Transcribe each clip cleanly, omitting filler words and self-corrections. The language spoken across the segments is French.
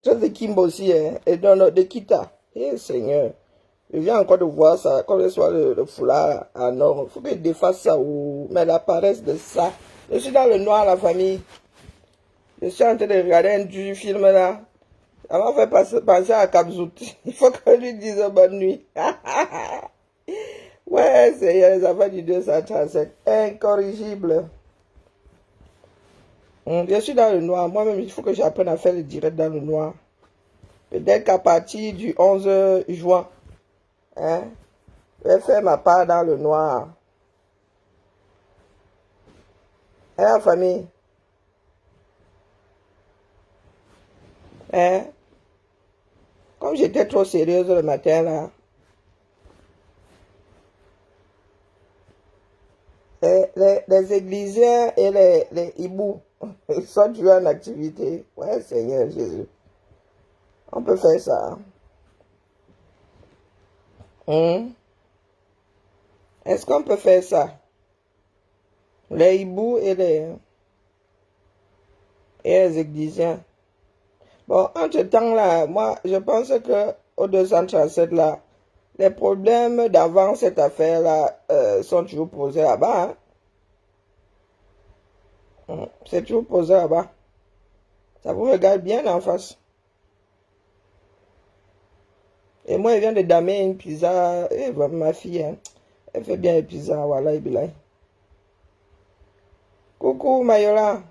Ça, de Kimbo aussi, hein. Et de Kita. Eh, Seigneur. Je viens encore de voir ça. Comme ce soit le foulard en or. Il faut que je défasse ça. Mais la paresse de ça. Je suis dans le noir, la famille. Je suis en train de regarder du film là. Ça m'a fait penser à Kabzout. Il faut que je lui dise bonne nuit. Ouais, c'est les affaires du 237. Incorrigible. Je suis dans le noir. Moi-même, il faut que j'apprenne à faire le direct dans le noir. Peut-être qu'à partir du 11 juin, hein, je vais faire ma part dans le noir. Hein, la famille? Hein? Comme j'étais trop sérieuse le matin, là. Les églisiens et les hiboux, ils sont toujours en activité. Ouais, Seigneur Jésus. On peut faire ça. Est-ce qu'on peut faire ça? Les hiboux et les églisiens. Bon, entre-temps, là, moi, je pense que au 237, là, les problèmes d'avant cette affaire-là sont toujours posés là-bas. Hein. C'est toujours posé là-bas. Ça vous regarde bien en face. Et moi, elle vient de damer une pizza. Et ma fille, hein, elle fait bien les pizzas. Voilà, et bien. Coucou, Mayola.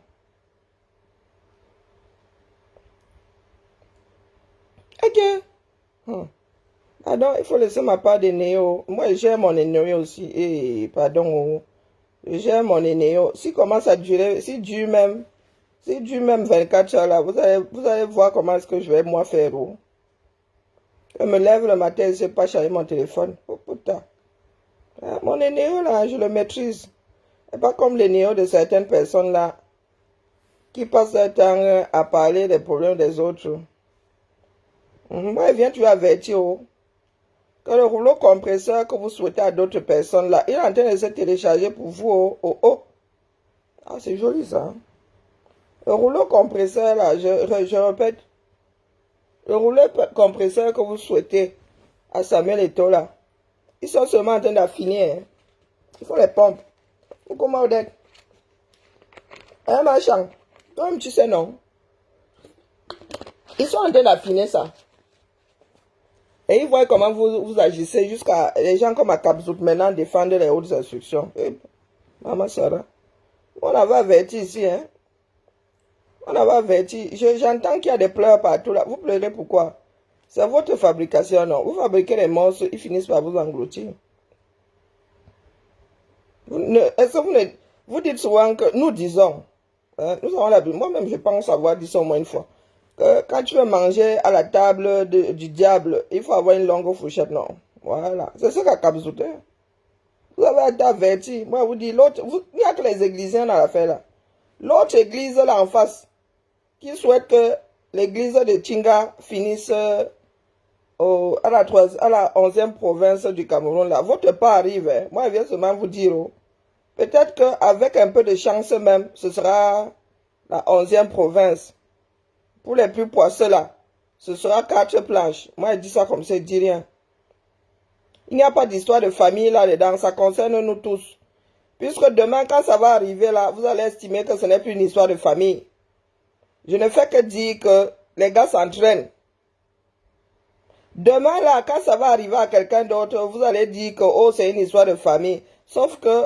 Ok. Pardon, il faut laisser ma part de néo. Moi, j'aime mon néo aussi. Et pardon, j'aime mon néo. Si commence à durer, si dure même 24 heures là, vous allez voir comment est-ce que je vais moi faire. Je me lève le matin, je ne sais pas charger mon téléphone. Oh putain. Mon néo là, je le maîtrise. Et pas comme les néo de certaines personnes là, qui passent leur temps à parler des problèmes des autres. Moi, je viens toujours avertir. Que le rouleau compresseur que vous souhaitez à d'autres personnes là, il est en train de se télécharger pour vous. Ah, c'est joli ça. Le rouleau compresseur là, je répète, le rouleau compresseur que vous souhaitez à Samuel Eto'o là, ils sont seulement en train d'affiner. Hein. Il faut les pompes. Ou comment on dit? Hein, machin. Toi-même, tu sais, non? Ils sont en train d'affiner ça. Et ils voient comment vous agissez jusqu'à les gens comme à Kabzout maintenant défendent les hautes instructions. Et, maman Sarah, on avait averti ici, hein. On avait averti. J'entends qu'il y a des pleurs partout là. Vous pleurez pourquoi? C'est votre fabrication, non? Vous fabriquez les monstres, ils finissent par vous engloutir. Est-ce que vous dites souvent que nous disons, hein, nous avons l'habitude, moi-même je pense avoir dit ça au moins une fois, que quand tu veux manger à la table du diable, il faut avoir une longue fourchette, non? Voilà, c'est ce qu'a Kabzout. Vous avez été averti. Moi, je vous dis, l'autre, il n'y a que les églisiens dans l'affaire là. L'autre église là en face, qui souhaite que l'église de Tinga finisse à la 11e province du Cameroun là. Votre pas arrive. Hein. Moi, je viens seulement vous dire. Peut-être qu'avec un peu de chance même, ce sera la 11e province. Pour les plus poisseux là, ce sera 4 planches. Moi, je dis ça comme ça, je dis rien. Il n'y a pas d'histoire de famille là-dedans, ça concerne nous tous. Puisque demain, quand ça va arriver là, vous allez estimer que ce n'est plus une histoire de famille. Je ne fais que dire que les gars s'entraînent. Demain là, quand ça va arriver à quelqu'un d'autre, vous allez dire que oh, c'est une histoire de famille. Sauf que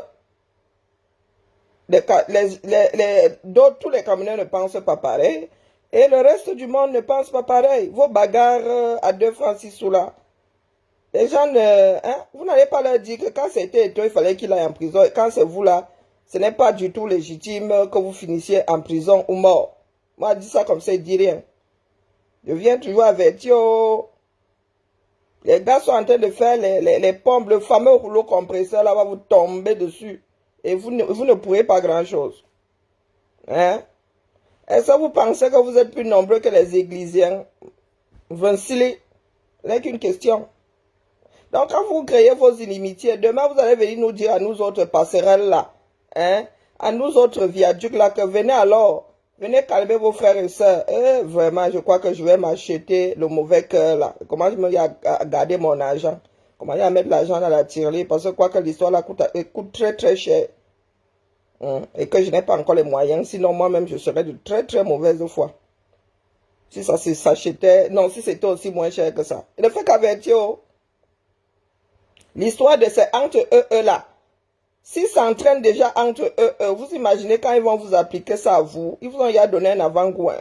tous les Camerounais ne pensent pas pareil. Et le reste du monde ne pense pas pareil. Vos bagarres à 2 francs 6 sous là. Les gens, vous n'allez pas leur dire que quand c'était Eto'o, il fallait qu'il aille en prison. Et quand c'est vous là, ce n'est pas du tout légitime que vous finissiez en prison ou mort. Moi, je dis ça comme ça, il dit rien. Je viens toujours avertir. Les gars sont en train de faire les pompes, le fameux rouleau compresseur là va vous tomber dessus. Et vous ne pourrez pas grand-chose. Hein? Est-ce que vous pensez que vous êtes plus nombreux que les églisiens? Vincile, n'est qu'une question. Donc, quand vous créez vos inimitiés, demain, vous allez venir nous dire à nous autres passerelles là, hein, à nous autres viaducs là, que venez alors, Venez calmer vos frères et sœurs. Vraiment, je crois que je vais m'acheter le mauvais cœur là. Comment je me dis à garder mon argent? Comment à mettre l'argent dans la tirelire? Parce que je crois que l'histoire là coûte très très cher. Et que je n'ai pas encore les moyens. Sinon, moi-même, je serais de très très mauvaise foi. Si ça s'achetait, non, si c'était aussi moins cher que ça. Il ne fait qu'avertir. L'histoire de ces entre eux là. S'ils s'entraînent déjà entre eux, vous imaginez quand ils vont vous appliquer ça à vous, ils vous ont déjà donné un avant-goût.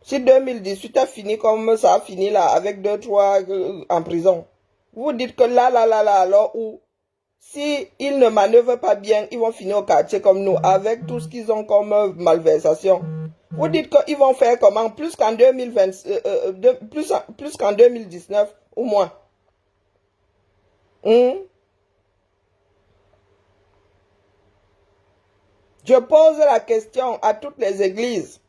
Si 2018 a fini comme ça a fini là, avec 2-3 en prison, vous dites que là, alors où, si ils ne manœuvrent pas bien, ils vont finir au quartier comme nous, avec tout ce qu'ils ont comme malversation. Vous dites qu'ils vont faire comment? Plus qu'en 2020, plus qu'en 2019 ou moins. Je pose la question à toutes les églises,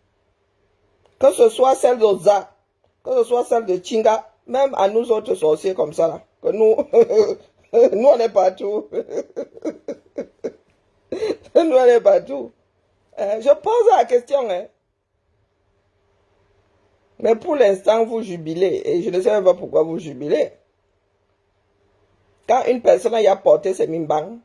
que ce soit celle d'Oza, que ce soit celle de Chinga, même à nous autres sorciers comme ça, là, que nous, nous on est partout. Nous on est partout. Je pose la question, hein. Mais pour l'instant, vous jubilez, et je ne sais même pas pourquoi vous jubilez. Quand une personne a porté ses mimbangs,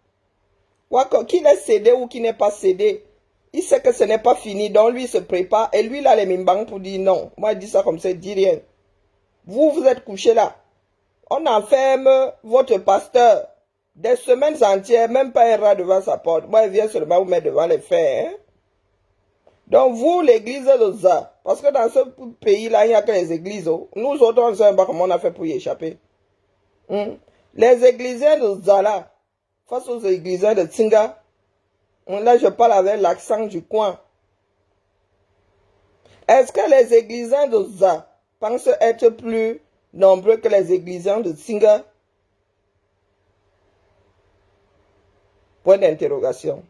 qu'il ait cédé ou qu'il n'ait pas cédé, il sait que ce n'est pas fini, donc lui se prépare, et lui il a les mimbangs pour dire non. Moi je dis ça comme ça, il dit rien. Vous êtes couché là. On enferme votre pasteur des semaines entières, même pas un rat devant sa porte. Moi il vient seulement vous mettre devant les faits. Hein? Donc vous, l'église de Za, parce que dans ce pays-là, il n'y a que les églises. Nous autres, on ne sait pas comment on a fait pour y échapper. Les églisiens de Za là, face aux églisiens de Tsinga, là je parle avec l'accent du coin. Est-ce que les églisiens de Za pensent être plus nombreux que les églisiens de Tsinga? Point d'interrogation.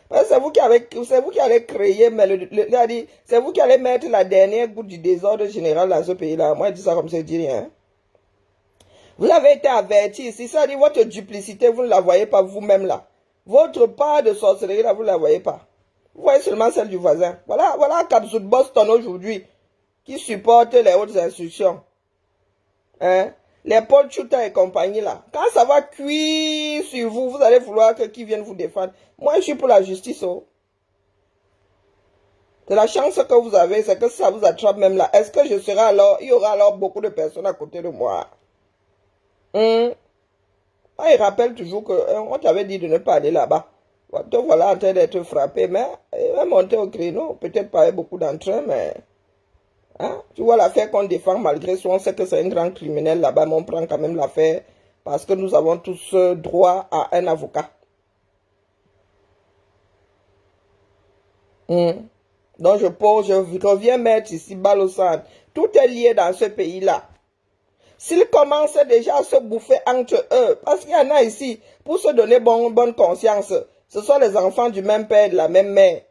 C'est vous qui allez créer, mais c'est vous qui allez mettre la dernière goutte du désordre général dans ce pays-là. Moi, je dis ça comme ça, je dis rien. Vous avez été averti ici, ça dit votre duplicité, vous ne la voyez pas vous-même là. Votre part de sorcellerie là, vous ne la voyez pas. Vous voyez seulement celle du voisin. Voilà Capsule Boston aujourd'hui, qui supporte les hautes instructions. Hein? Les Paul Chuta et compagnie là. Quand ça va cuire sur vous, vous allez vouloir qu'ils viennent vous défendre. Moi, je suis pour la justice. C'est la chance que vous avez, c'est que ça vous attrape même là. Est-ce que je serai alors, il y aura alors beaucoup de personnes à côté de moi? Il rappelle toujours qu'on t'avait dit de ne pas aller là-bas. Te voilà en train d'être frappé, mais il va monter au créneau. Peut-être pas avec beaucoup d'entrain, mais... Hein? Tu vois l'affaire qu'on défend malgré tout, on sait que c'est un grand criminel là-bas, mais on prend quand même l'affaire parce que nous avons tous droit à un avocat. Donc je reviens mettre ici balle au centre. Tout est lié dans ce pays-là. S'ils commencent déjà à se bouffer entre eux, parce qu'il y en a ici, pour se donner bonne conscience, ce sont les enfants du même père et de la même mère.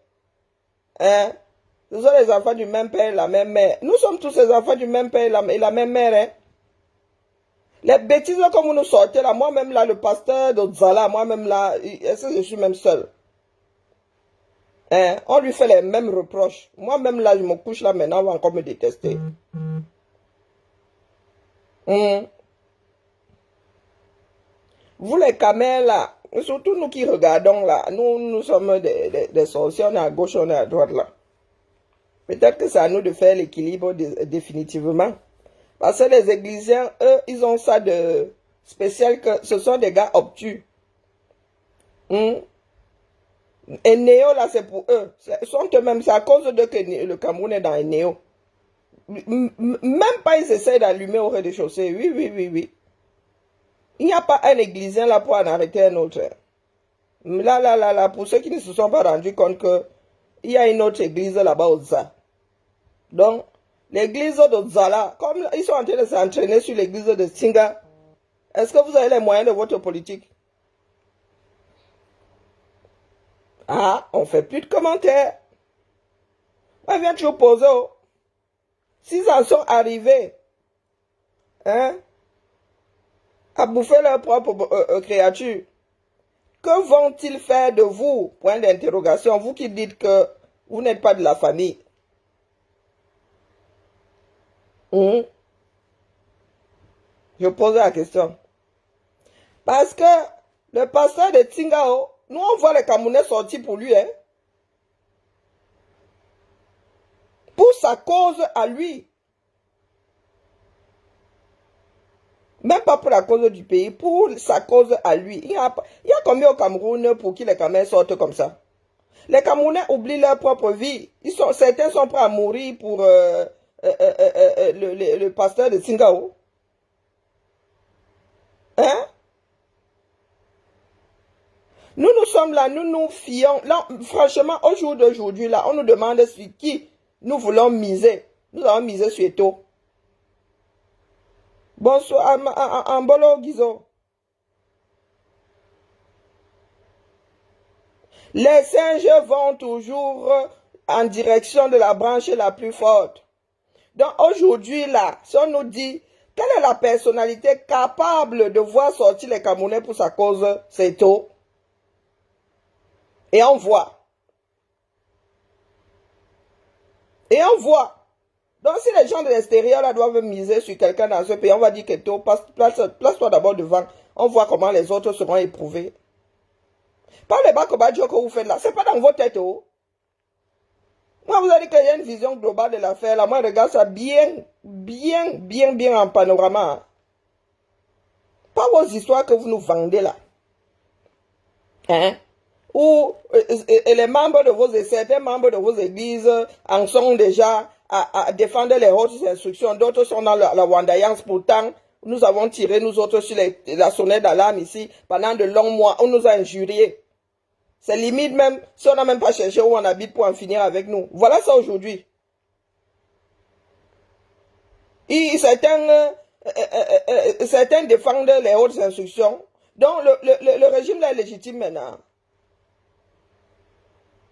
Hein? Ce sont les enfants du même père et de la même mère. Nous sommes tous les enfants du même père et la même mère. Hein? Les bêtises comme vous nous sortez là, moi-même là, le pasteur de Zala, moi-même là, est-ce que je suis même seul? Hein? On lui fait les mêmes reproches. Moi-même là, je me couche là maintenant, on va encore me détester. Vous les camels là, surtout nous qui regardons là, nous sommes des sorciers, on est à gauche, on est à droite là. Peut-être que c'est à nous de faire l'équilibre définitivement. Parce que les églisiens, eux, ils ont ça de spécial que ce sont des gars obtus. Et Néo là, c'est pour eux. Sont eux-mêmes, c'est à cause d'eux que le Cameroun est dans un Néo. Même pas ils essaient d'allumer au rez-de-chaussée. Oui. Il n'y a pas un églisien là pour en arrêter un autre. Là, pour ceux qui ne se sont pas rendus compte qu'il y a une autre église là-bas au Za. Donc, l'église de Za là, comme ils sont en train de s'entraîner sur l'église de Tsinga, est-ce que vous avez les moyens de votre politique? Ah, on fait plus de commentaires. On vient toujours poser. S'ils en sont arrivés, hein, à bouffer leurs propres créatures, que vont-ils faire de vous? Point d'interrogation. Vous qui dites que Vous n'êtes pas de la famille. Hmm? Je pose la question. Parce que le pasteur de Tsingao, nous on voit les Camerounais sortir pour lui, hein. Pour sa cause à lui. Même pas pour la cause du pays, pour sa cause à lui. Il y a combien au Cameroun pour qui les Camerounais sortent comme ça? Les Camerounais oublient leur propre vie. Certains sont prêts à mourir pour le pasteur de Tsingao. Hein? Nous sommes là, nous nous fions. Là, franchement, au jour d'aujourd'hui, là, on nous demande sur qui nous voulons miser. Nous allons miser sur Eto. Bonsoir, Ambolo Guizo. Les singes vont toujours en direction de la branche la plus forte. Donc aujourd'hui, là, si on nous dit, quelle est la personnalité capable de voir sortir les Camerounais pour sa cause, c'est Eto. Et on voit. Et on voit. Donc si les gens de l'extérieur là doivent miser sur quelqu'un dans ce pays, on va dire que Eto, place-toi d'abord devant. On voit comment les autres seront éprouvés. Pas le Bakobadjo que vous faites là, c'est pas dans vos têtes. Oh. Moi, vous avez dit qu'il y a une vision globale de l'affaire. Là, moi, je regarde ça bien en panorama. Pas vos histoires que vous nous vendez là. Hein? Ou les membres de vos, certains membres de vos églises en sont déjà à défendre les hautes instructions. D'autres sont dans la Wandayance. Pourtant, nous avons tiré, nous autres, sur la sonnette d'alarme ici pendant de longs mois. On nous a injuriés. C'est limite même, si on n'a même pas cherché où on habite pour en finir avec nous. Voilà ça aujourd'hui. Certains défendent les hautes instructions. Donc le régime là est légitime maintenant.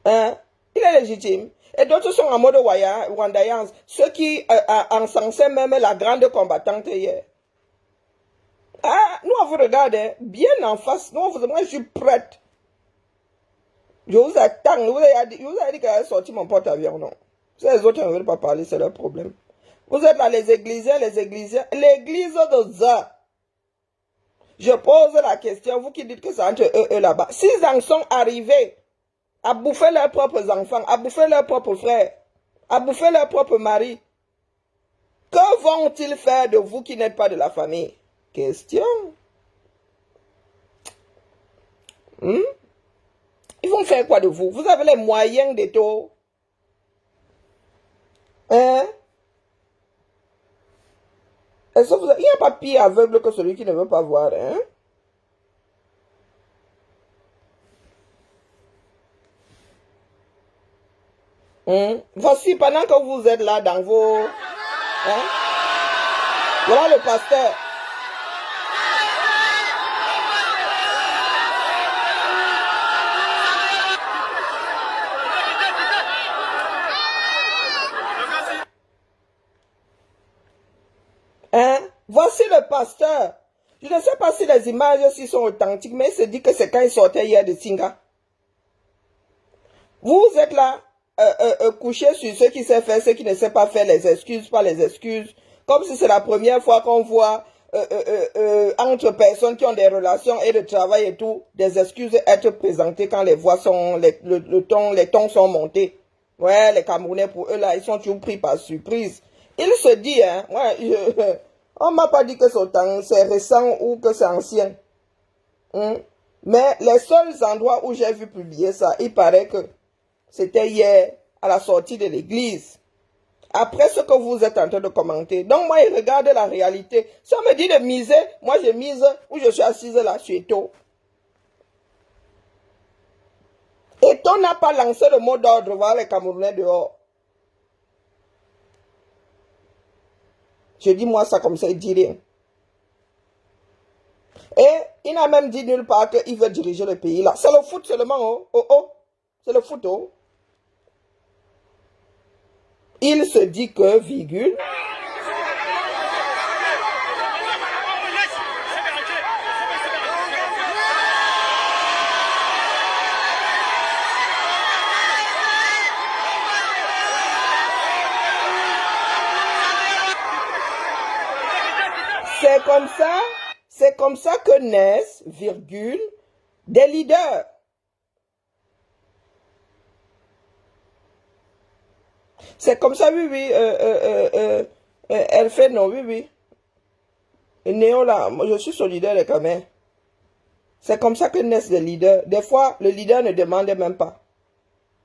Hein? Il est légitime. Et d'autres sont en mode wandayance. Ceux qui encensaient même la grande combattante hier. Ah, nous on vous regarde bien en face. Moi je suis prête. Je vous attends. Je vous ai dit qu'elle a sorti mon porte-avions, non. Si les autres ne veulent pas parler, c'est leur problème. Vous êtes là, les églisiens. L'église de Za. Je pose la question, vous qui dites que c'est entre eux là-bas. S'ils en sont arrivés à bouffer leurs propres enfants, à bouffer leurs propres frères, à bouffer leurs propres maris, que vont-ils faire de vous qui n'êtes pas de la famille? Question. Ils vont faire quoi de vous? Vous avez les moyens de tout. Hein? Il n'y a pas pire aveugle que celui qui ne veut pas voir. Hein? Voici, pendant que vous êtes là dans vos... Hein? Voilà le pasteur. Hein? Voici le pasteur. Je ne sais pas si les images aussi sont authentiques, mais il se dit que c'est quand il sortait hier de Singa. Vous êtes là, couché sur ce qui sait faire, ce qui ne sait pas faire, les excuses, pas les excuses. Comme si c'est la première fois qu'on voit entre personnes qui ont des relations et de travail et tout, des excuses être présentées quand les voix sont, les tons sont montés. Ouais, les Camerounais, pour eux là, ils sont toujours pris par surprise. Il se dit, hein, ouais, on m'a pas dit que c'est récent ou que c'est ancien. Mais les seuls endroits où j'ai vu publier ça, il paraît que c'était hier à la sortie de l'église. Après ce que vous êtes en train de commenter. Donc moi, je regarde la réalité. Si on me dit de miser, moi je mise où je suis assise là sur Eto. Eto n'a pas lancé le mot d'ordre, voir les Camerounais dehors. Je dis moi ça comme ça, il dit rien. Et il n'a même dit nulle part qu'il veut diriger le pays là. C'est le foot seulement, oh. C'est le foot, oh. Il se dit que, virgule, C'est comme ça que naissent, virgule, des leaders. C'est comme ça, oui, oui. Elle fait non, oui, oui. Néo, là, moi, je suis solidaire quand même. C'est comme ça que naissent les leaders. Des fois, le leader ne demande même pas.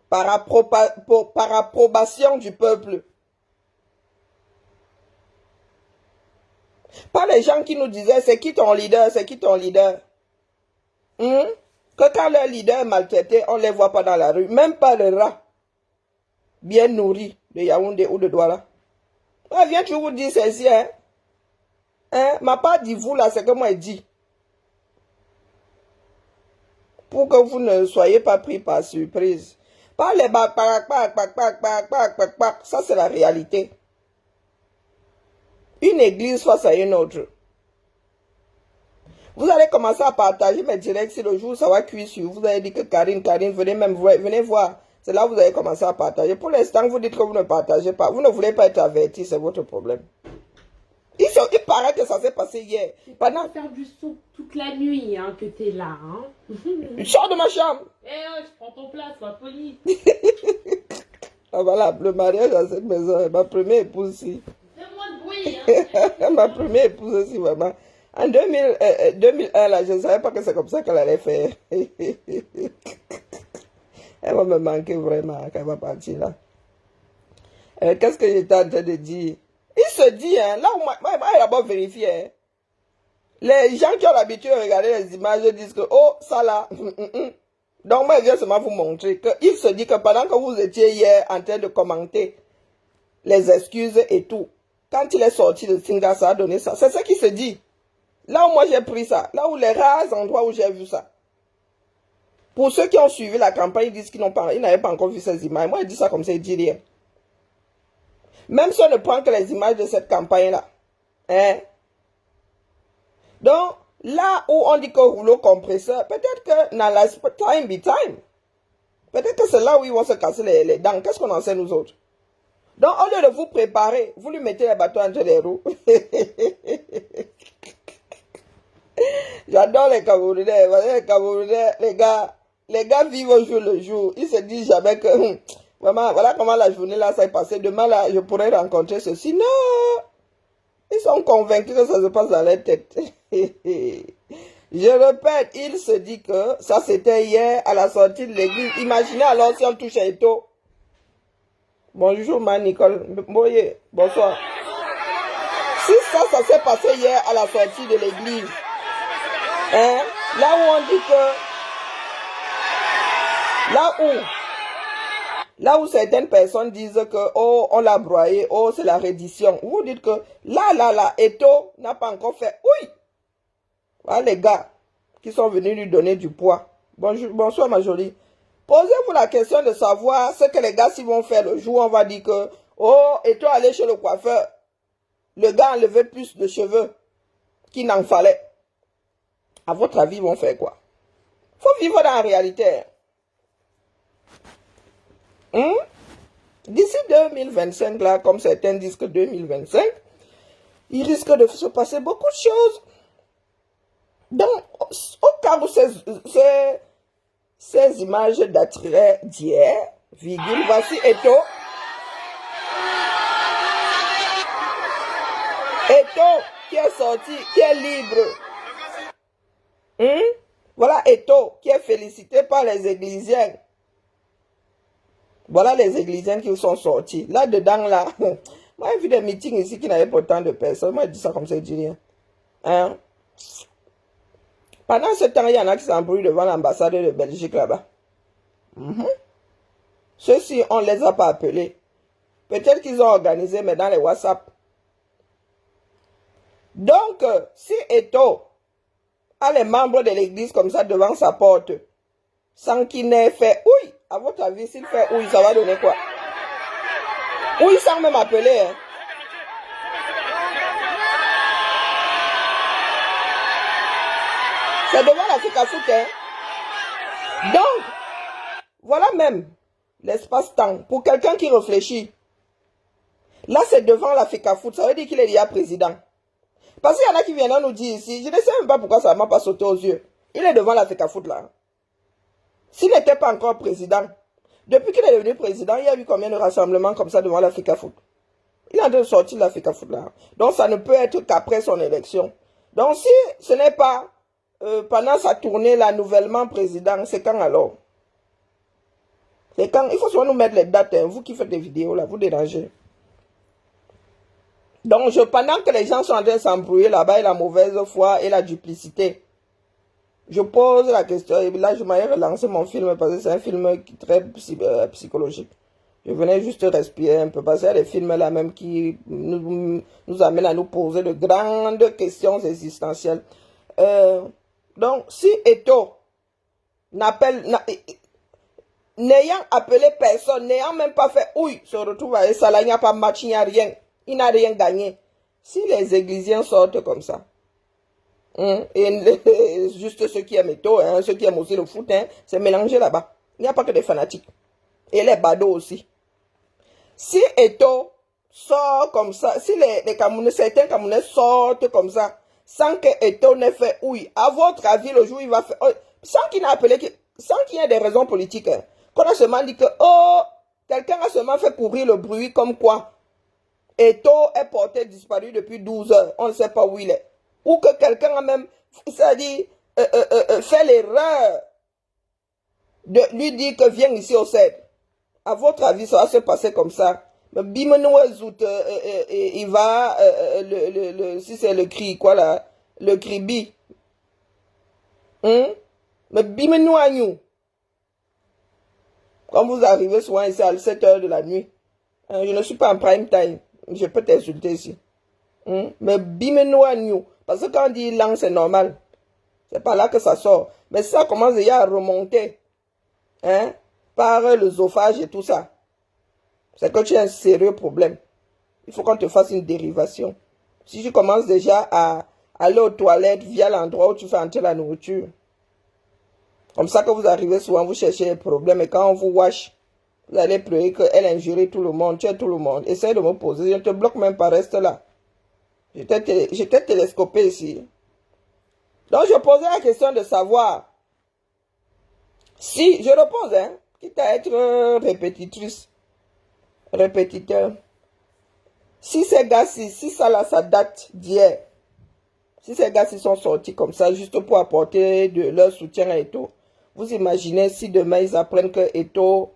Par approbation du peuple. Pas les gens qui nous disaient, c'est qui ton leader, c'est qui ton leader. Que quand leur leader est maltraité, on ne les voit pas dans la rue. Même pas le rat bien nourri de Yaoundé ou de Douala. Ah, viens, tu vous dis ceci, hein. M'a pas dit vous là, c'est que moi je dis. Pour que vous ne soyez pas pris par surprise. Pas les ça c'est la réalité. Une église face à une autre. Vous allez commencer à partager mes directs si le jour ça va cuire sur vous. Vous allez dire que Karine, venez voir. C'est là où vous allez commencer à partager. Pour l'instant, vous dites que vous ne partagez pas. Vous ne voulez pas être averti, c'est votre problème. Il paraît que ça s'est passé hier. Pendant faire du son toute la nuit, hein, que t'es là, hein. Sors de ma chambre. Je prends ton place, sois poli. Ah voilà, le mariage à cette maison, ma première épouse aussi. Fais-moi de bruit, hein. Ma première épouse aussi, vraiment. En 2001, là, je ne savais pas que c'est comme ça qu'elle allait faire. Elle va me manquer vraiment quand elle va partir là. Qu'est-ce que j'étais en train de dire? Il se dit, hein, là où moi d'abord vérifier, hein, les gens qui ont l'habitude de regarder les images disent que, oh, ça là, donc moi je viens seulement vous montrer qu'il se dit que pendant que vous étiez hier en train de commenter les excuses et tout, quand il est sorti de Singa, ça a donné ça. C'est ce qui se dit. Là où moi j'ai pris ça, là où les rares endroits où j'ai vu ça. Pour ceux qui ont suivi la campagne, ils disent qu'ils n'avaient pas encore vu ces images. Moi je dis ça comme ça, il dit rien. Même si on ne prend que les images de cette campagne-là. Hein? Donc, là où on dit que rouleau compresseur, peut-être que dans la time be time. Peut-être que c'est là où ils vont se casser les dents. Qu'est-ce qu'on en sait nous autres? Donc, au lieu de vous préparer, vous lui mettez les bateaux entre les roues. J'adore les Camerounais. Les Camerounais, les gars vivent au jour le jour. Ils se disent jamais que... Vraiment, voilà comment la journée là s'est passée. Demain là, je pourrais rencontrer ceci. Non! Ils sont convaincus que ça se passe dans leur tête. Je répète, il se dit que ça c'était hier à la sortie de l'église. Imaginez alors si on touche à Eto. Bonjour ma Nicole. Bonsoir. Si ça s'est passé hier à la sortie de l'église. Hein? Là où on dit que... Là où certaines personnes disent que, oh, on l'a broyé, oh, c'est la reddition. Vous dites que, là, Eto n'a pas encore fait, oui. Voilà les gars qui sont venus lui donner du poids. Bonsoir ma jolie. Posez-vous la question de savoir ce que les gars s'ils vont faire le jour où on va dire que, oh, Eto allait chez le coiffeur. Le gars a enlevé plus de cheveux qu'il n'en fallait. À votre avis, ils vont faire quoi? Faut vivre dans la réalité. D'ici 2025, là, comme certains disent que 2025, il risque de se passer beaucoup de choses. Donc, au cas où ces images dateraient d'hier, virgule, voici Eto. Eto qui est sorti, qui est libre. Voilà Eto qui est félicité par les églisiens. Voilà les églisiens qui sont sortis. Là-dedans, là, moi j'ai vu des meetings ici qui n'avaient pas autant de personnes. Moi je dis ça comme ça, je dis rien. Hein? Pendant ce temps, il y en a qui s'embrouillent devant l'ambassade de Belgique là-bas. Ceux-ci, on ne les a pas appelés. Peut-être qu'ils ont organisé, mais dans les WhatsApp. Donc, si Eto a les membres de l'église comme ça devant sa porte, sans qu'il n'ait fait oui, à votre avis, s'il fait oui, ça va donner quoi? Oui, sans même appeler. Hein. C'est devant la Fikafout. Hein. Donc, voilà même l'espace-temps pour quelqu'un qui réfléchit. Là, c'est devant la Fikafout. Ça veut dire qu'il est déjà président. Parce qu'il y en a qui viennent nous dire ici, je ne sais même pas pourquoi ça ne m'a pas sauté aux yeux. Il est devant la FECAFOOT là. S'il n'était pas encore président, depuis qu'il est devenu président, il y a eu combien de rassemblements comme ça devant la FECAFOOT? Il est en train de sortir de la FECAFOOT là. Donc ça ne peut être qu'après son élection. Donc si ce n'est pas pendant sa tournée là, nouvellement président, c'est quand alors? C'est quand? Il faut souvent nous mettre les dates, hein. Vous qui faites des vidéos là, vous dérangez. Donc pendant que les gens sont en train de s'embrouiller là-bas, et la mauvaise foi et la duplicité, je pose la question, et là je m'avais relancé mon film parce que c'est un film très psychologique. Je venais juste respirer un peu parce qu'il y a des films là même qui nous amènent à nous poser de grandes questions existentielles. Donc si Eto'o n'ayant appelé personne, n'ayant même pas fait ouille, se retrouve avec ça là, il n'y a pas de match, il n'y a rien, il n'a rien gagné. Si les églisiens sortent comme ça, et juste ceux qui aiment Eto'o, ceux qui aiment aussi le foot, c'est mélangé là-bas. Il n'y a pas que des fanatiques. Et les badauds aussi. Si Eto'o sort comme ça, si les Camerounais, certains Camerounais sortent comme ça, sans que Eto'o n'ait fait ouille, à votre avis, le jour où il va faire, sans qu'il n'ait appelé, sans qu'il y ait des raisons politiques, qu'on a seulement dit que, oh, quelqu'un a seulement fait courir le bruit comme quoi Eto'o est porté disparu depuis 12 heures, on ne sait pas où il est. Ou que quelqu'un a même, c'est-à-dire, fait l'erreur de lui dire que viens ici au CED. À votre avis, ça va se passer comme ça. Il va, si c'est le cri, quoi là, le cri bi. Mais quand vous arrivez souvent ici à 7 heures de la nuit, je ne suis pas en prime time, je peux t'insulter ici. Mais bimenoagnou, parce que quand on dit langue, c'est normal. C'est pas là que ça sort. Mais ça commence déjà à remonter, par l'œsophage et tout ça. C'est que tu as un sérieux problème. Il faut qu'on te fasse une dérivation. Si tu commences déjà à aller aux toilettes via l'endroit où tu fais entrer la nourriture, comme ça que vous arrivez souvent, vous cherchez les problèmes et quand on vous wash, vous allez pleurer qu'elle a injuré tout le monde, tu es tout le monde. Essaye de me poser, je ne te bloque même pas, reste là. J'étais télescopé ici. Donc je posais la question de savoir si, je repose, quitte à être répétiteur. Si ces gars-ci, si ça là, ça date d'hier, si ces gars-ci sont sortis comme ça, juste pour apporter de leur soutien à Eto'o, vous imaginez si demain ils apprennent que Eto'o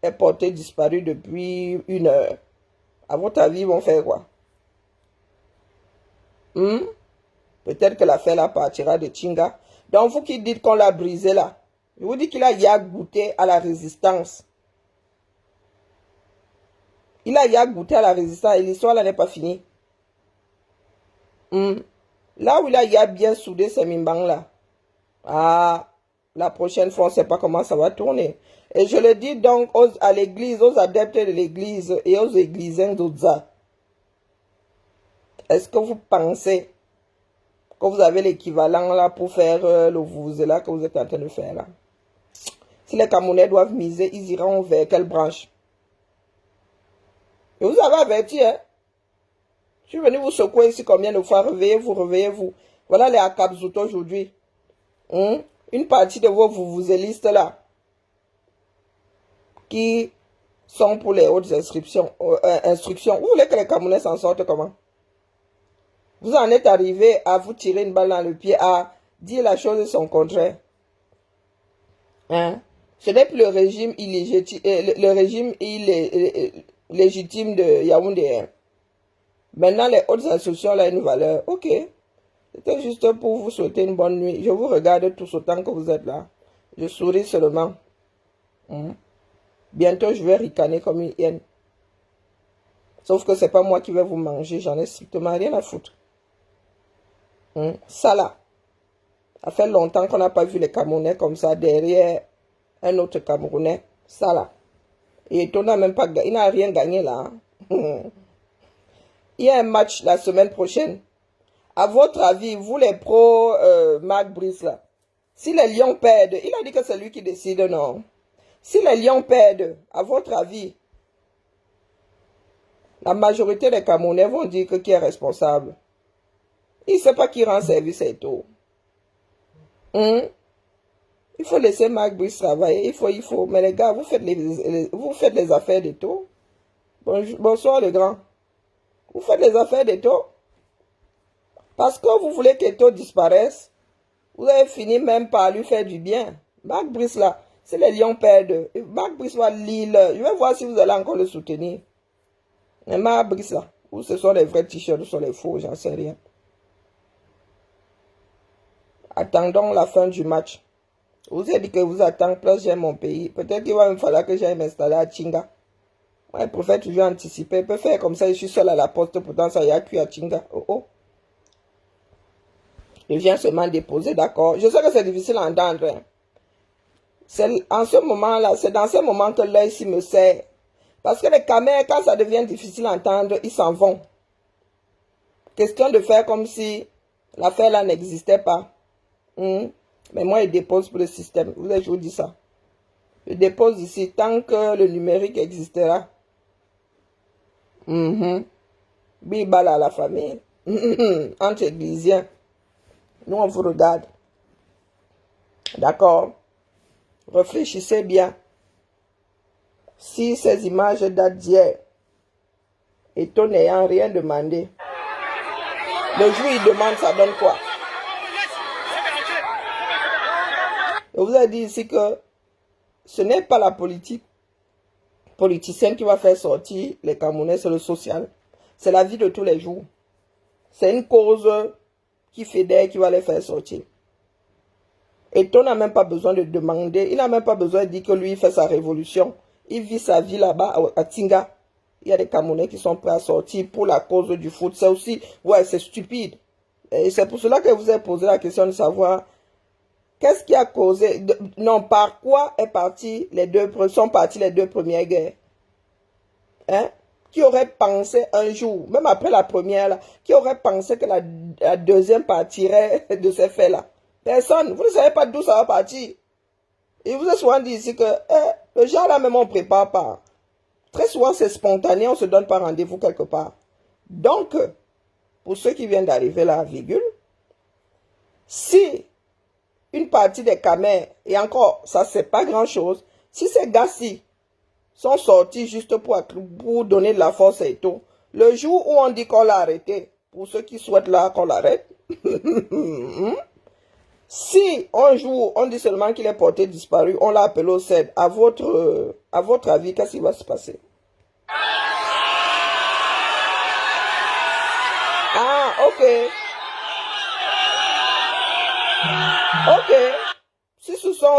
est porté disparu depuis 1 heure. À votre avis, ils vont faire quoi? Peut-être que l'affaire là partira de Chinga. Donc vous qui dites qu'on l'a brisé là, je vous dis qu'il a déjà goûté à la résistance. Il a déjà goûté à la résistance et l'histoire là n'est pas finie. Là où il a déjà bien soudé ces mimbangs là. La prochaine fois, on ne sait pas comment ça va tourner. Et je le dis donc à l'église, aux adeptes de l'église et aux églisiens d'Oza. Est-ce que vous pensez que vous avez l'équivalent là pour faire le vous-là que vous êtes en train de faire là? Si les Camerounais doivent miser, ils iront vers quelle branche? Et vous avez averti, Je suis venu vous secouer ici combien de fois? Réveillez-vous, réveillez-vous. Voilà les Akabzout aujourd'hui. Une partie de vos vous-élistes là, qui sont pour les hautes instructions. Vous voulez que les Camerounais s'en sortent comment? Vous en êtes arrivé à vous tirer une balle dans le pied, à dire la chose et son contraire. Ce n'est plus le régime illégitime de Yaoundé. Maintenant, les hautes instructions ont une valeur. Ok. C'était juste pour vous souhaiter une bonne nuit. Je vous regarde tous autant que vous êtes là. Je souris seulement. Bientôt, je vais ricaner comme une hyène. Sauf que c'est pas moi qui vais vous manger. J'en ai strictement rien à foutre. Ça là. Ça fait longtemps qu'on n'a pas vu les Camerounais comme ça derrière un autre Camerounais. Ça là. Et on n'a même pas gagné. Il n'a rien gagné là. Il y a un match la semaine prochaine. À votre avis, vous les pros Marc Brice là, si les Lions perdent, il a dit que c'est lui qui décide, non? Si les Lions perdent, à votre avis, la majorité des Camerounais vont dire que qui est responsable? Il ne sait pas qui rend service et tout. Il faut laisser Marc Brice travailler. Il faut. Mais les gars, vous faites les affaires de tout. Bonsoir les grands. Vous faites les affaires de tout. Parce que vous voulez qu'Eto disparaisse. Vous avez fini même par lui faire du bien. Marc Brice là, c'est les Lions perdent. Marc Brice va lire. Je vais voir si vous allez encore le soutenir. Mais Marc Brice là, ou ce sont les vrais t-shirts, ou ce sont les faux, j'en sais rien. Attendons la fin du match. Vous avez dit que vous attendez, plus j'aime mon pays. Peut-être qu'il va me falloir que j'aille m'installer à Chinga. Moi, je préfère toujours anticiper. Je peux faire comme ça, je suis seul à la poste, pourtant ça y a cuit à Chinga. Oh oh. Je viens seulement déposer, d'accord. Je sais que c'est difficile à entendre. Hein. C'est en ce moment-là, c'est dans ce moment que l'œil s'y me sert. Parce que les caméras, quand ça devient difficile à entendre, ils s'en vont. Question de faire comme si l'affaire là n'existait pas. Mais moi, je dépose pour le système. Vous avez toujours dit ça. Je dépose ici tant que le numérique existera. Bibala à la famille. Entre églisiens. Nous, on vous regarde. D'accord? Réfléchissez bien. Si ces images datent d'hier, et ton n'ayant rien demandé, le jour il demande, ça donne quoi? Je vous ai dit ici que ce n'est pas la politicienne qui va faire sortir les Camerounais, c'est le social. C'est la vie de tous les jours. C'est une cause qui fédère, qui va les faire sortir. Et on n'a même pas besoin de demander, il n'a même pas besoin de dire que lui, il fait sa révolution. Il vit sa vie là-bas à Tinga. Il y a des Camerounais qui sont prêts à sortir pour la cause du foot. C'est aussi, ouais, c'est stupide. Et c'est pour cela que vous avez posé la question de savoir qu'est-ce qui a causé, non, par quoi sont parties les deux premières guerres. Hein? Qui aurait pensé un jour, même après la première, là, qui aurait pensé que la deuxième partirait de ces faits-là? Personne. Vous ne savez pas d'où ça va partir. Et vous avez souvent dit ici que le genre là même on ne prépare pas. Très souvent c'est spontané, on ne se donne pas rendez-vous quelque part. Donc, pour ceux qui viennent d'arriver là, virgule, si une partie des Camers, et encore, ça c'est pas grand chose, si ces gars-ci sont sortis juste pour donner de la force et tout, le jour où on dit qu'on l'a arrêté, pour ceux qui souhaitent là qu'on l'arrête, si un jour on dit seulement qu'il est porté disparu, on l'a appelé au CED, à votre avis, qu'est-ce qui va se passer? Ah, ok. Ok.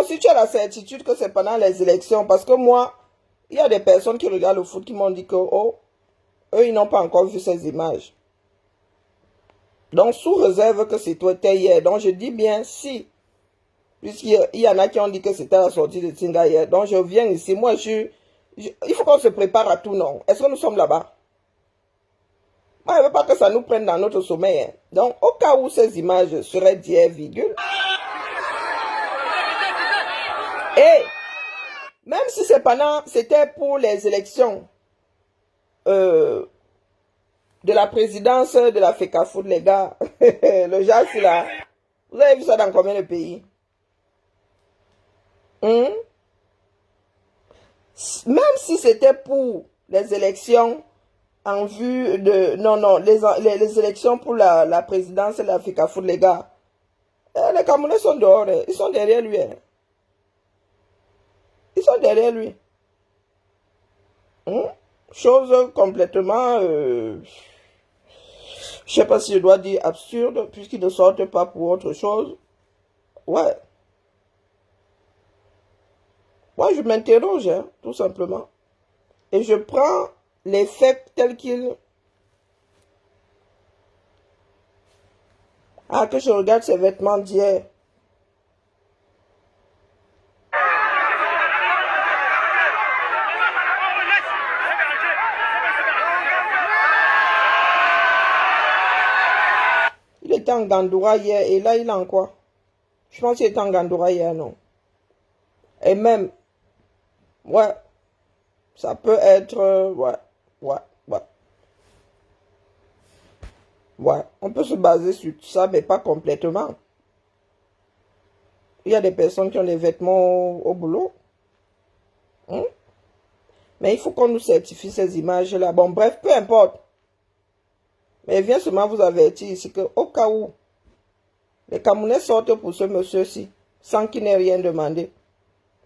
Si tu as la certitude que c'est pendant les élections, parce que moi, il y a des personnes qui regardent le foot qui m'ont dit que, oh, eux, ils n'ont pas encore vu ces images. Donc, sous réserve que c'était hier. Donc, je dis bien si. Puisqu'il y en a qui ont dit que c'était la sortie de Tinga hier. Donc, je viens ici. Moi, il faut qu'on se prépare à tout, non? Est-ce que nous sommes là-bas? Moi, je ne veux pas que ça nous prenne dans notre sommeil. Hein. Donc, au cas où ces images seraient d'hier, virgule. Et, même si c'était pour les élections de la présidence de la FECAFOOT, les gars, le genre, c'est là. Vous avez vu ça dans combien de pays? Même si c'était pour les élections en vue de... Non, les élections pour la présidence de la FECAFOOT, les gars. Les Camerounais sont dehors, ils sont derrière lui. Ils sont derrière lui. Chose complètement... je ne sais pas si je dois dire absurde, puisqu'ils ne sortent pas pour autre chose. Ouais. Moi, je m'interroge, hein, tout simplement. Et je prends les faits tels qu'ils... Ah, que je regarde ses vêtements d'hier. Il était en Gandoura hier, et là, il est en quoi? Je pense qu'il était en Gandoura hier, non? Et même... Ouais, ça peut être... ouais. Ouais, on peut se baser sur ça, mais pas complètement. Il y a des personnes qui ont des vêtements au boulot. Hein? Mais il faut qu'on nous certifie ces images-là. Bon, bref, peu importe. Mais viens seulement vous avertir ici qu'au cas où les Camerounais sortent pour ce monsieur-ci, sans qu'il n'ait rien demandé,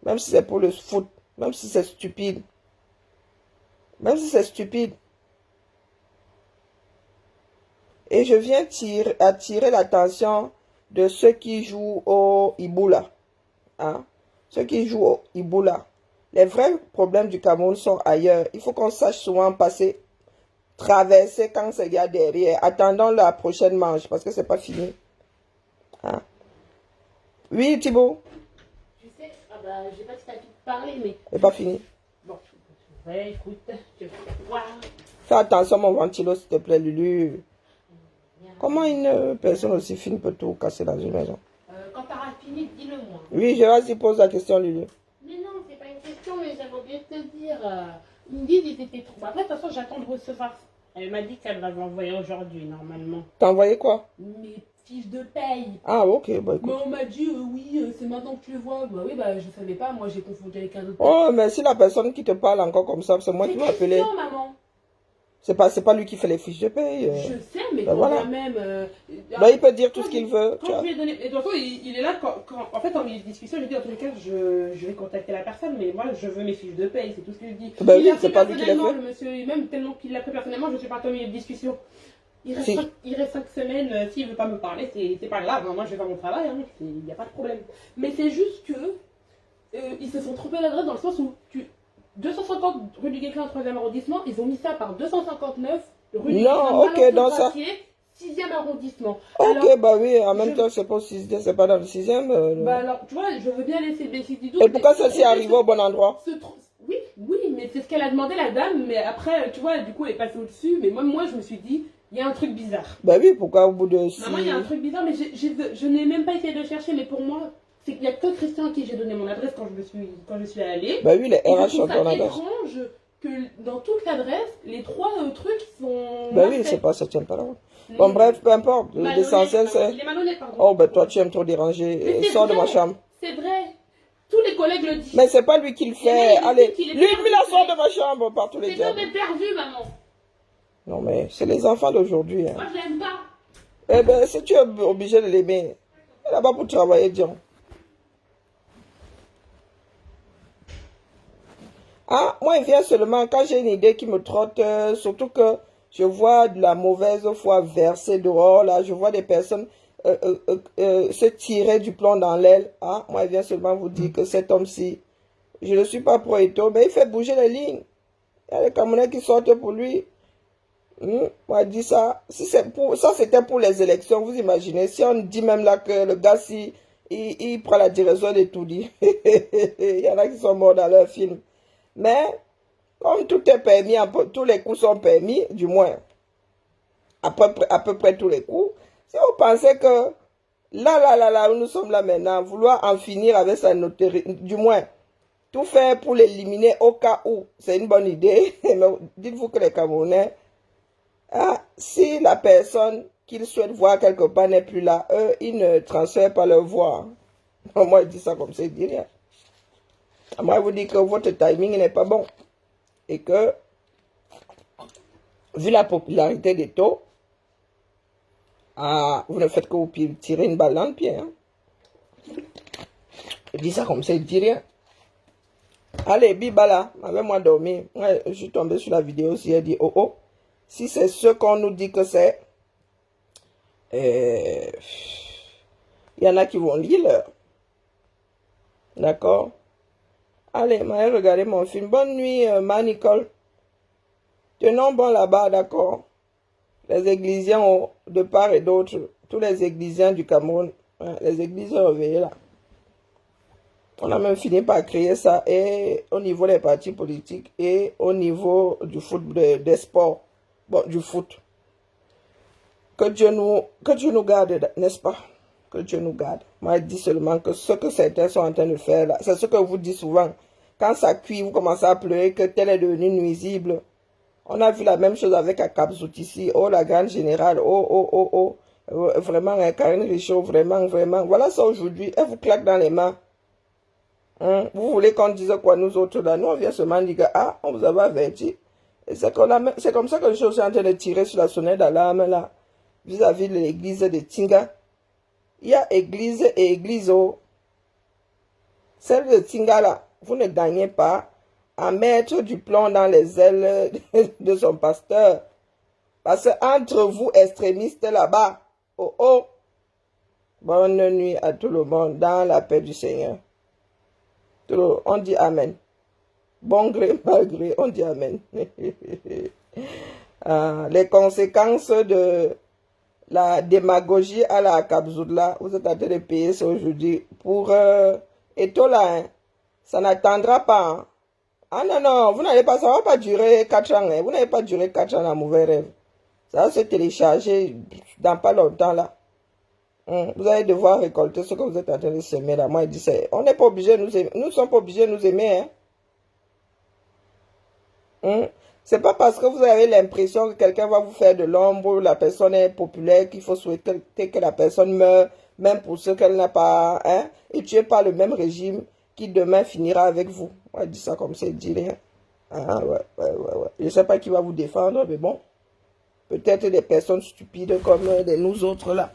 même si c'est pour le foot, même si c'est stupide, même si c'est stupide. Et je viens attirer l'attention de ceux qui jouent au Iboula. Hein? Ceux qui jouent au Iboula. Les vrais problèmes du Cameroun sont ailleurs. Il faut qu'on sache souvent passer, traverser quand c'est gars derrière. Attendons la prochaine manche parce que c'est pas fini. Hein? Oui, Thibaut? Tu sais, j'ai pas tout à fait parlé, mais... C'est pas fini. Bon, ouais, écoute, je vais voir. Fais attention mon ventilo s'il te plaît, Lulu. Comment une personne aussi fine peut tout casser dans une maison? Quand tu auras fini, dis-le-moi. Oui, je vais pose la question, Lulu. Mais non, c'est pas une question, mais j'avais oublié de te dire. Ils me disent qu'ils étaient trop... Après, de toute façon, j'attends de recevoir. Elle m'a dit qu'elle l'avait envoyé aujourd'hui, normalement. T'as envoyé quoi? Mes fiches de paye. Ah, ok, bah écoute. Mais on m'a dit, oui, c'est maintenant que tu le vois. Bah oui, bah je savais pas, moi j'ai confondu avec un autre. Oh, mais si la personne qui te parle encore comme ça, c'est moi qui vais appeler. Non, maman. C'est pas lui qui fait les fiches de paye. Je sais, mais ben quand voilà. même... Ben, il peut dire tout ce qu'il veut. Quand je lui ai donné... Et de toute façon, il est là, en fait, en milieu de discussion, je dis, dans tous les cas, je vais contacter la personne, mais moi, je veux mes fiches de paye, c'est tout ce que je dis. Ben il oui, a c'est pris pas lui qui l'a fait. Le monsieur, même tellement qu'il l'a pris personnellement, je suis partie au milieu de discussion. Il reste 5 semaines, s'il veut pas me parler, c'est pas grave, moi je vais faire mon travail, hein, il n'y a pas de problème. Mais c'est juste que ils se sont trompés l'adresse dans le sens où 250 rue du Guesclin, 3e arrondissement, ils ont mis ça par 259 rue du Guesclin, ok, dans ça. 6e arrondissement. Ok, alors, bah oui, en même temps, c'est pas au 6e, c'est pas dans le 6e. Bah alors, tu vois, je veux bien laisser des sites Et pourquoi celle-ci est arrivée au bon endroit? Oui, mais c'est ce qu'elle a demandé la dame, mais après, tu vois, du coup, elle est passée au-dessus, mais moi, je me suis dit, il y a un truc bizarre. Bah oui, pourquoi au bout de... Maman, il y a un truc bizarre, mais je n'ai même pas essayé de chercher, mais pour moi, c'est qu'il n'y a que Christian à qui j'ai donné mon adresse quand je suis allée. Bah oui, les RH sont en en adresse. C'est étrange que dans toute l'adresse, les 3 trucs sont... Bah oui, c'est pas ça tient pas la route. Bon, bref, peu importe. L'essentiel, c'est... Il est malhonnête, pardon. Oh, bah toi, tu aimes trop déranger. Sors de ma chambre. C'est vrai. Tous les collègues le disent. Mais c'est pas lui qui le fait. Allez, lui, la sort de ma chambre par tous les diables. C'est perdu, maman. Non, mais c'est les enfants d'aujourd'hui. Hein. Moi, je l'aime pas. Eh ben, si tu es obligé de l'aimer, elle est là-bas pour travailler, Dion. Ah, moi, il vient seulement quand j'ai une idée qui me trotte, surtout que je vois de la mauvaise foi versée dehors, là, je vois des personnes se tirer du plomb dans l'aile. Ah, moi, il vient seulement vous dire que cet homme-ci, je ne suis pas pro-éto, mais il fait bouger les lignes. Il y a les Camerounais qui sortent pour lui. Moi, je dis ça. Si c'est pour, ça, c'était pour les élections, vous imaginez. Si on dit même là que le gars, si, il prend la direction de tout dit. Il y en a qui sont morts dans leur film. Mais, comme tout est permis, tous les coups sont permis, du moins, à peu près tous les coups, si vous pensez que là, où nous sommes là maintenant, vouloir en finir avec sa notoriété, du moins, tout faire pour l'éliminer au cas où, c'est une bonne idée. Mais dites-vous que les Camerounais, si la personne qu'ils souhaitent voir quelque part n'est plus là, eux, ils ne transfèrent pas leur voix. Moi, je dis ça comme ça, je dis rien. Moi, je vous dis que votre timing n'est pas bon. Et que, vu la popularité des taux, vous ne faites que vous tirer une balle dans le pied. Hein. Je dis ça comme ça, je dis rien. Allez, Bibala, avec-moi dormir. Ouais, je suis tombé sur la vidéo aussi, elle dit, oh, si c'est ce qu'on nous dit que c'est, il y en a qui vont lire. D'accord? Allez, regardez mon film. Bonne nuit, Nicole. Tenons bon là-bas, d'accord? Les Églisiens de part et d'autre, tous les Églisiens du Cameroun, hein, les églises réveillées là. On a même fini par créer ça et au niveau des partis politiques et au niveau du foot, des sports, bon, du foot. Que Dieu nous garde, n'est-ce pas? Que Dieu nous garde. Moi, je dis seulement que ce que certains sont en train de faire là, c'est ce que vous dites souvent. Quand ça cuit, vous commencez à pleurer que tel est devenu nuisible. On a vu la même chose avec Akabzout ici. Oh, la grande générale. Oh, oh, oh, oh. Vraiment, Karine Richaud, vraiment, vraiment. Voilà ça aujourd'hui. Elle vous claque dans les mains. Hein? Vous voulez qu'on dise quoi nous autres là? Nous, on vient seulement dire que, ah, on vous avait averti. Et c'est comme ça que je suis en train de tirer sur la sonnette d'alarme là. Vis-à-vis de l'église de Tinga. Il y a église et église. Oh. Celle de Tinga là, vous ne gagnez pas à mettre du plomb dans les ailes de son pasteur. Parce que entre vous extrémistes là-bas, oh oh, bonne nuit à tout le monde dans la paix du Seigneur. On dit Amen. Bon gré, mal gré, on dit Amen. Les conséquences de la démagogie à la Kabzoudla, vous êtes en train de payer ça aujourd'hui pour Etola, hein. Ça n'attendra pas. Hein. Ah non, non, vous n'allez pas, ça ne va pas durer 4 ans. Hein. Vous n'allez pas durer 4 ans à mauvais rêve. Ça va se télécharger dans pas longtemps là. Vous allez devoir récolter ce que vous êtes en train de semer là. Moi, je dis, on n'est pas obligé de nous aimer. Nous ne sommes pas obligés de nous aimer. Hein. C'est pas parce que vous avez l'impression que quelqu'un va vous faire de l'ombre, la personne est populaire, qu'il faut souhaiter que la personne meure, même pour ceux qu'elle n'a pas, hein, et tu n'es pas le même régime qui demain finira avec vous. On va dire ça comme ça, il dit rien. Ah ouais. Je ne sais pas qui va vous défendre, mais bon. Peut-être des personnes stupides comme nous autres là.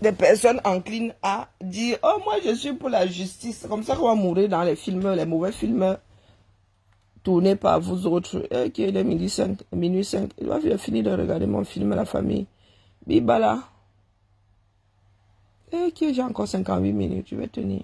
Des personnes enclines à dire, oh moi je suis pour la justice. Comme ça qu'on va mourir dans les films, les mauvais films. Tourné par vous autres, qui est minuit 5, il va finir de regarder mon film La Famille. Bibala. Qui j'ai encore 58 minutes, je vais tenir.